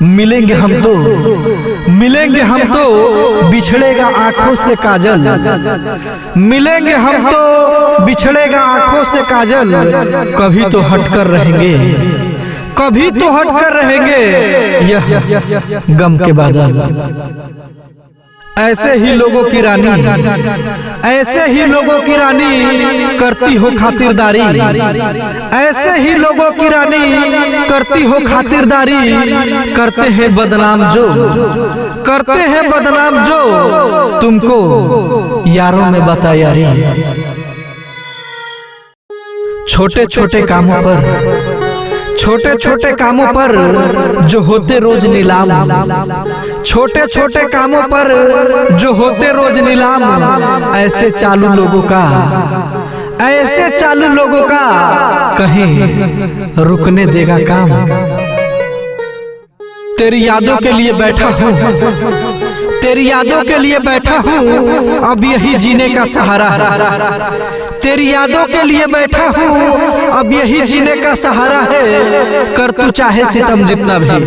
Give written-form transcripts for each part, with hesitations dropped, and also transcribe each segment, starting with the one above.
मिलेंगे हम तो बिछड़ेगा आंखों से काजल, मिलेंगे हम तो बिछड़ेगा आंखों से काजल। कभी तो हटकर रहेंगे, कभी तो हटकर रहेंगे यह गम के बादल। ऐसे ही लोगों की रानी, ऐसे ही लोगों की रानी करती हो खातिरदारी, ऐसे ही लोगों की रानी करती हो खातिरदारी। करते हैं बदनाम जो, करते हैं बदनाम जो तुमको यारों में बता यारी। छोटे छोटे कामों पर, छोटे छोटे कामों पर जो होते रोज नीलाम, छोटे छोटे कामों पर जो होते रोज नीलाम। ऐसे चालू लोगों का, ऐसे चालू लोगों का कहीं रुकने देगा काम। तेरी यादों के लिए बैठा हूँ, तेरी यादों के लिए बैठा हूँ, अब यही जीने का सहारा है। तेरी यादों के लिए बैठा हूँ, अब यही जीने का सहारा है। कर तू चाहे सितम जितना भी,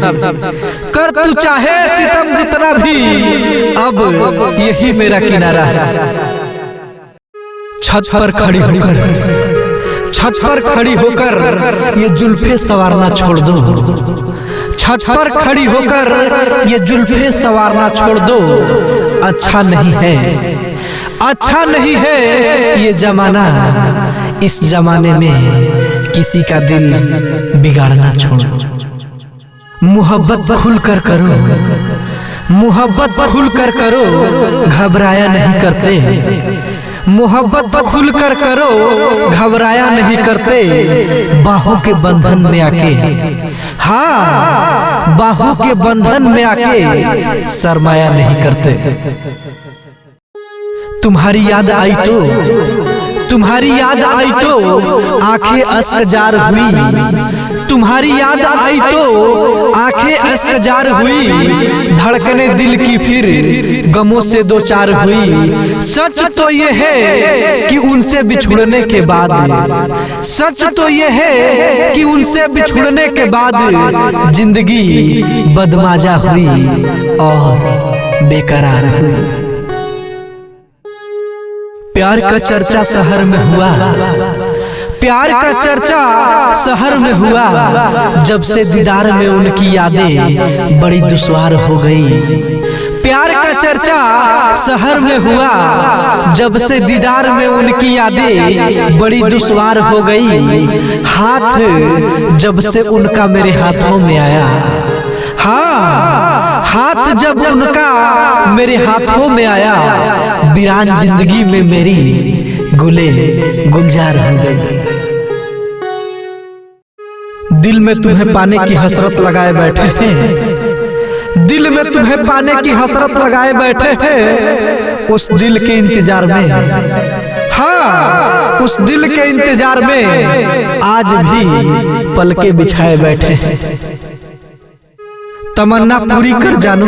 कर तू चाहे सितम जितना भी, अब यही मेरा किनारा है। छत पर खड़ी होकर, छत पर खड़ी होकर ये जुल्फे संवारना छोड़ दो, छत पर खड़ी होकर ये जुल्फे संवारना छोड़ दो। अच्छा नहीं है, अच्छा नहीं है ये जमाना, इस जमाने में किसी का दिल बिगाड़ना छोड़ो। मोहब्बत खुल कर करो, मोहब्बत खुल कर करो, घबराया नहीं करते। मोहब्बत खुल कर करो, घबराया नहीं करते। बाहों के बंधन में आके, हाँ बाहों के बंधन में आके शर्माया नहीं करते। तुम्हारी याद आई तो, तुम्हारी याद आई तो आंखें अश्क जार हुई, तुम्हारी याद आई तो आंखें अश्क जार हुई। धड़कने दिल की फिर गमों से दो चार हुई। सच तो ये है कि उनसे बिछुड़ने के बाद, सच तो ये है कि उनसे बिछुड़ने के बाद जिंदगी बदमाजा हुई और बेकरार हुई। प्यार का चर्चा शहर में हुआ, प्यार का चर्चा शहर में हुआ। जब से दीदार में उनकी यादें बड़ी दुश्वार हो गई। प्यार का चर्चा शहर में हुआ, जब से दीदार में उनकी यादें बड़ी दुश्वार हो गई। हाथ जब से उनका मेरे हाथों में आया, हाँ हाथ जब उनका मेरे हाथों में आया, वीरान जिंदगी में मेरी गुले गुलजार हो गई। दिल में तुम्हें पाने की हसरत लगाए बैठे हैं, दिल में तुम्हें पाने की हसरत लगाए बैठे हैं। उस दिल के इंतजार में, हाँ उस दिल के इंतजार में आज भी पलके बिछाए बैठे हैं। तमन्ना पूरी कर जानू,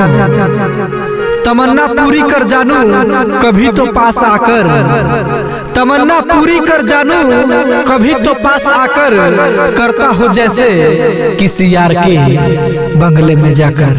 तमन्ना पूरी कर जानू कभी तो पास आकर, तमन्ना पूरी कर जानू कभी तो पास आकर। करता हो जैसे किसी यार के बंगले में जाकर।